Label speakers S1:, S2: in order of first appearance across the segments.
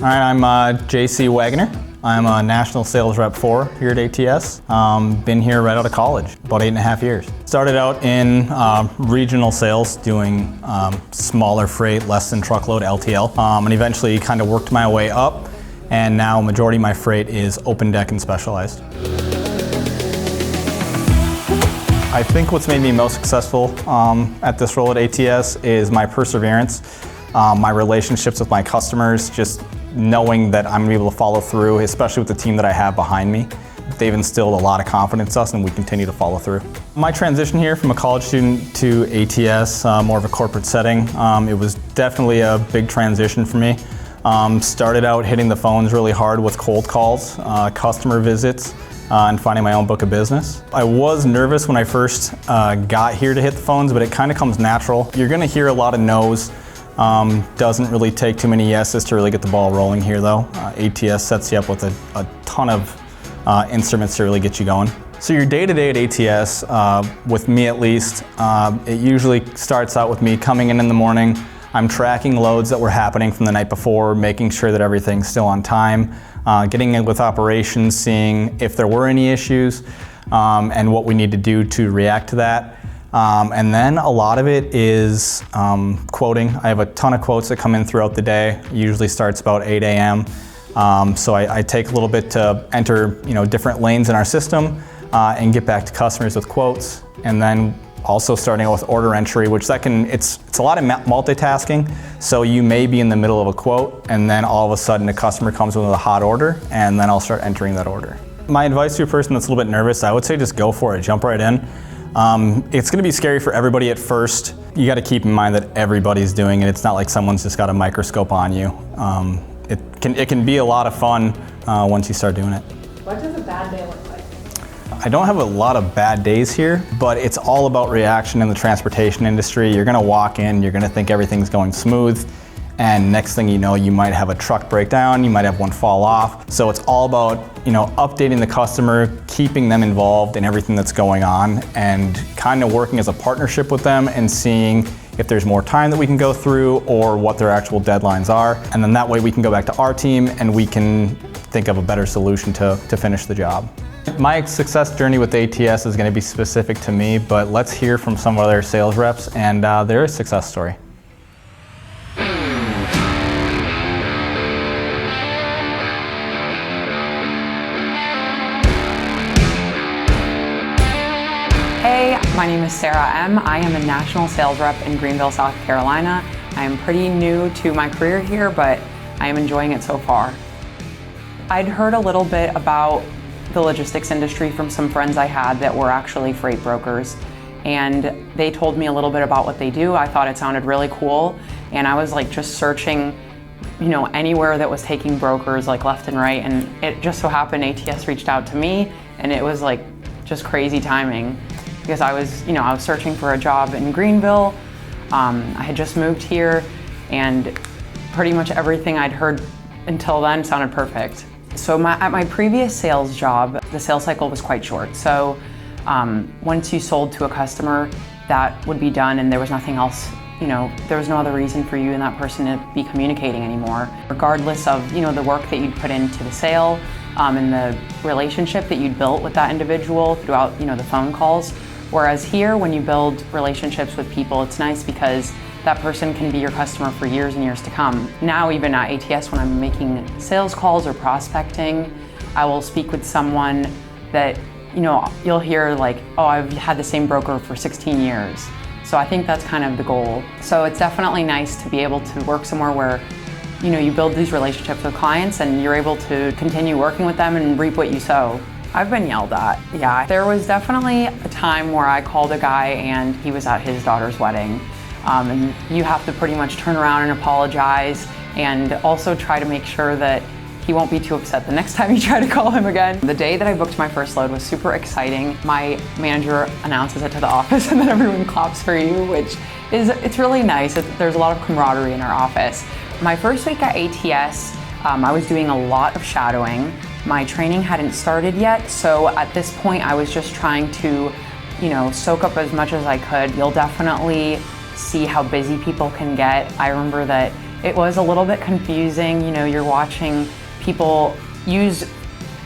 S1: All right, I'm JC Wagner. I'm a national sales rep here at ATS. Been here right out of college, about 8.5 years. Started out in regional sales, doing smaller freight, less than truckload LTL, and eventually kind of worked my way up. And now majority of my freight is open deck and specialized. I think what's made me most successful at this role at ATS is my perseverance, my relationships with my customers, just knowing that I'm going to be able to follow through, especially with the team that I have behind me. They've instilled a lot of confidence in us, and we continue to follow through. My transition here from a college student to ATS, more of a corporate setting, it was definitely a big transition for me. Started out hitting the phones really hard with cold calls, customer visits, and finding my own book of business. I was nervous when I first got here to hit the phones, but it kind of comes natural. You're going to hear a lot of no's. Doesn't really take too many yeses to really get the ball rolling here though. ATS sets you up with a ton of instruments to really get you going. So your day-to-day at ATS, with me at least, it usually starts out with me coming in the morning. I'm tracking loads that were happening from the night before, making sure that everything's still on time, getting in with operations, seeing if there were any issues, and what we need to do to react to that. And then a lot of it is quoting. I have a ton of quotes that come in throughout the day. It usually starts about 8 a.m. So I take a little bit to enter different lanes in our system and get back to customers with quotes. And then also starting out with order entry, which it's a lot of multitasking. So you may be in the middle of a quote and then all of a sudden a customer comes with a hot order and then I'll start entering that order. My advice to a person that's a little bit nervous, I would say just go for it, jump right in. It's going to be scary for everybody at first. You got to keep in mind that everybody's doing it. It's not like someone's just got a microscope on you. It can be a lot of fun once you start doing it.
S2: What does a bad day look like?
S1: I don't have a lot of bad days here, but it's all about reaction in the transportation industry. You're going to walk in, you're going to think everything's going smooth, and next thing you know, you might have a truck break down, you might have one fall off. So it's all about updating the customer, keeping them involved in everything that's going on, and kind of working as a partnership with them and seeing if there's more time that we can go through or what their actual deadlines are. And then that way we can go back to our team and we can think of a better solution to finish the job. My success journey with ATS is going to be specific to me, but let's hear from some other sales reps and their success story.
S2: Hey, my name is Sarah M. I am a national sales rep in Greenville, South Carolina. I am pretty new to my career here, but I am enjoying it so far. I'd heard a little bit about the logistics industry from some friends I had that were actually freight brokers, and they told me a little bit about what they do. I thought it sounded really cool, and I was just searching anywhere that was taking brokers left and right, and it just so happened ATS reached out to me, and it was just crazy timing because I was searching for a job in Greenville. I had just moved here, and pretty much everything I'd heard until then sounded perfect. So at my previous sales job, the sales cycle was quite short. So once you sold to a customer, that would be done and there was nothing else, there was no other reason for you and that person to be communicating anymore. Regardless of, the work that you'd put into the sale and the relationship that you'd built with that individual throughout, the phone calls. Whereas here, when you build relationships with people, it's nice because that person can be your customer for years and years to come. Now, even at ATS, when I'm making sales calls or prospecting, I will speak with someone that, you'll hear oh, I've had the same broker for 16 years. So I think that's kind of the goal. So it's definitely nice to be able to work somewhere where, you build these relationships with clients and you're able to continue working with them and reap what you sow. I've been yelled at, yeah. There was definitely a time where I called a guy and he was at his daughter's wedding. And you have to pretty much turn around and apologize and also try to make sure that he won't be too upset the next time you try to call him again. The day that I booked my first load was super exciting. My manager announces it to the office and then everyone claps for you, which it's really nice. There's a lot of camaraderie in our office. My first week at ATS, I was doing a lot of shadowing. My training hadn't started yet, so at this point I was just trying to, soak up as much as I could. You'll definitely see how busy people can get. I remember that It was a little bit confusing. You know, you're watching people use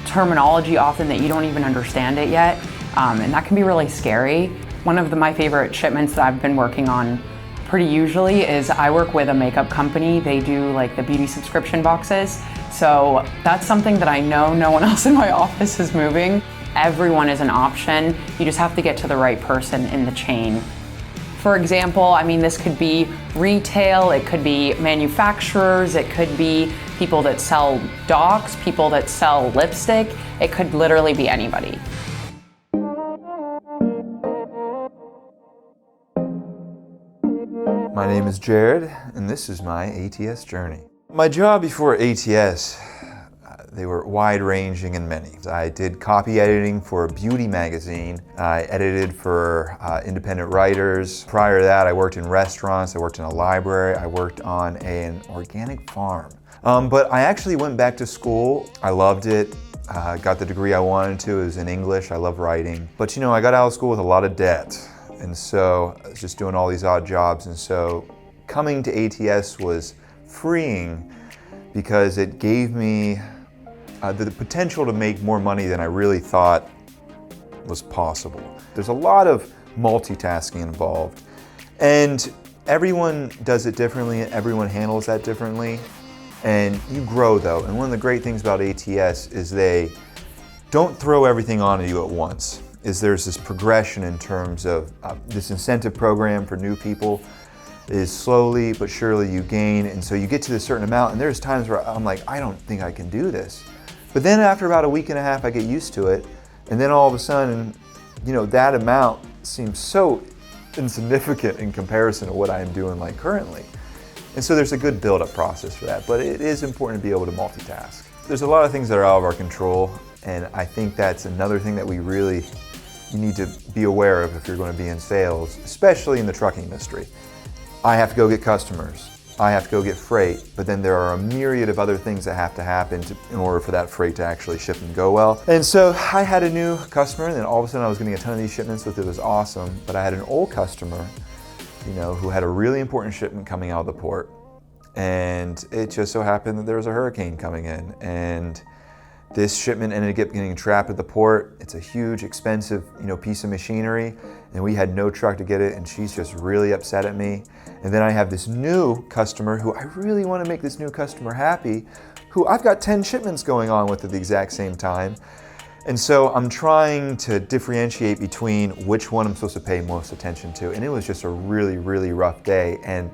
S2: terminology often that you don't even understand it yet, and that can be really scary. One of my favorite shipments that I've been working on pretty usually is I work with a makeup company. They do like the beauty subscription boxes. So that's something that I know no one else in my office is moving. Everyone is an option. You just have to get to the right person in the chain. For example, I mean, this could be retail, it could be manufacturers, it could be people that sell docks, people that sell lipstick. It could literally be anybody.
S3: My name is Jared, and this is my ATS journey. My job before ATS, they were wide-ranging and many. I did copy editing for a beauty magazine. I edited for independent writers. Prior to that, I worked in restaurants, I worked in a library, I worked on an organic farm. But I actually went back to school. I loved it. Got the degree I wanted to. It was in English. I love writing. But you know, I got out of school with a lot of debt. And so I was just doing all these odd jobs. And so coming to ATS was freeing because it gave me the potential to make more money than I really thought was possible. There's a lot of multitasking involved. And everyone does it differently. Everyone handles that differently. And you grow though. And one of the great things about ATS is they don't throw everything on you at once. There's this progression in terms of this incentive program for new people is slowly but surely you gain, and so you get to a certain amount, and there's times where I'm like, I don't think I can do this. But then after about a week and a half, I get used to it, and then all of a sudden, you know, that amount seems so insignificant in comparison to what I am doing like currently. And so there's a good build-up process for that, but it is important to be able to multitask. There's a lot of things that are out of our control, and I think that's another thing that you need to be aware of if you're going to be in sales, especially in the trucking industry. I have to go get customers, I have to go get freight, but then there are a myriad of other things that have to happen in order for that freight to actually ship and go well. And so I had a new customer, and then all of a sudden I was getting a ton of these shipments, which was awesome, but I had an old customer, you know, who had a really important shipment coming out of the port. And it just so happened that there was a hurricane coming in, and this shipment ended up getting trapped at the port. It's a huge, expensive, you know, piece of machinery, and we had no truck to get it, and she's just really upset at me. And then I have this new customer who I really want to make this new customer happy, who I've got 10 shipments going on with at the exact same time. And so I'm trying to differentiate between which one I'm supposed to pay most attention to. And it was just a really, really rough day. And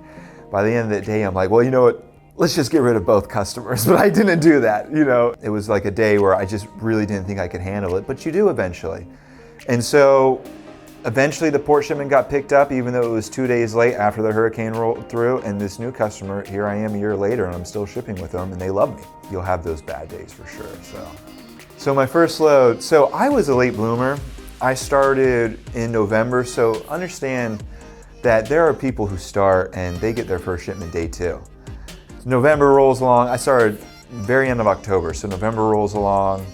S3: by the end of the day, I'm like, well, you know what? Let's just get rid of both customers. But I didn't do that, you know. It was like a day where I just really didn't think I could handle it, but you do eventually. And so eventually the port shipment got picked up, even though it was 2 days late after the hurricane rolled through. And this new customer, here I am a year later, and I'm still shipping with them, and they love me. You'll have those bad days for sure. So my first load, so I was a late bloomer. I started in November, so understand that there are people who start and they get their first shipment day 2. November rolls along. I started very end of October, so November rolls along,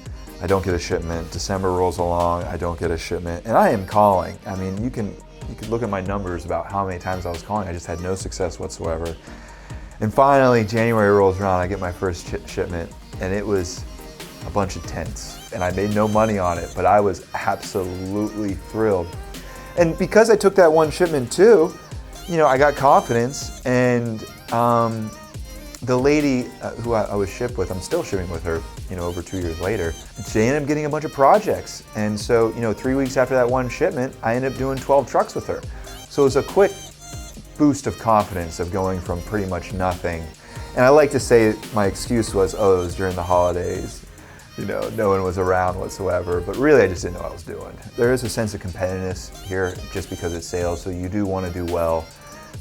S3: I don't get a shipment. December rolls along, I don't get a shipment. And I am calling. I mean, you can look at my numbers about how many times I was calling. I just had no success whatsoever. And finally, January rolls around, I get my first shipment, and it was a bunch of tents. And I made no money on it, but I was absolutely thrilled. And because I took that one shipment too, you know, I got confidence, and the lady who I was shipped with, I'm still shipping with her, you know, over 2 years later. She ended up getting a bunch of projects. And so, you know, 3 weeks after that one shipment, I ended up doing 12 trucks with her. So it was a quick boost of confidence of going from pretty much nothing. And I like to say my excuse was, oh, it was during the holidays. You know, no one was around whatsoever, but really I just didn't know what I was doing. There is a sense of competitiveness here just because it's sales, so you do want to do well.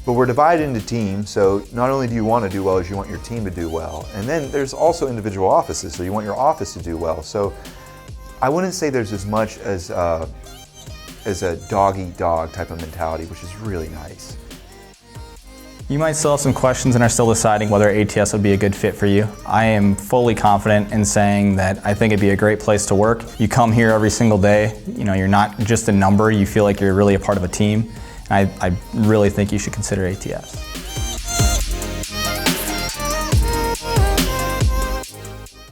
S3: But we're divided into teams, so not only do you want to do well as you want your team to do well, and then there's also individual offices, so you want your office to do well. So I wouldn't say there's as much as a dog-eat-dog type of mentality, which is really nice.
S1: You might still have some questions and are still deciding whether ATS would be a good fit for you. I am fully confident in saying that I think it'd be a great place to work. You come here every single day, you know, you're not just a number, you feel like you're really a part of a team. I really think you should consider ATS.